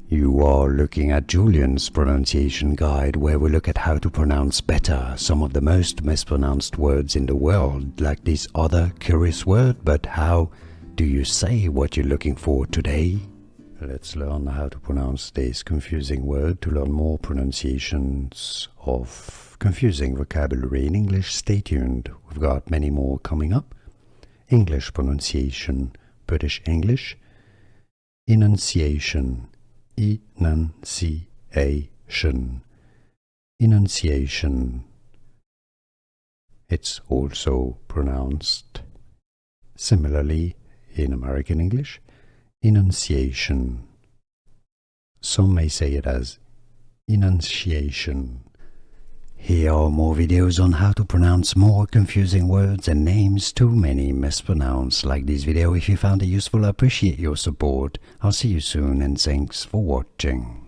You are looking at Julian's pronunciation guide, where we look at how to pronounce better some of the most mispronounced words in the world, like this other curious word. But how do you say what you're looking for today? Let's learn how to pronounce this confusing word. To learn more pronunciations of confusing vocabulary in English, stay tuned. We've got many more coming up. English pronunciation, British English, enunciation, enunciation, enunciation. It's also pronounced similarly in American English, enunciation. Some may say it as enunciation. Here are more videos on how to pronounce more confusing words and names too many mispronounced. Like this video if you found it useful. I appreciate your support. I'll see you soon and thanks for watching.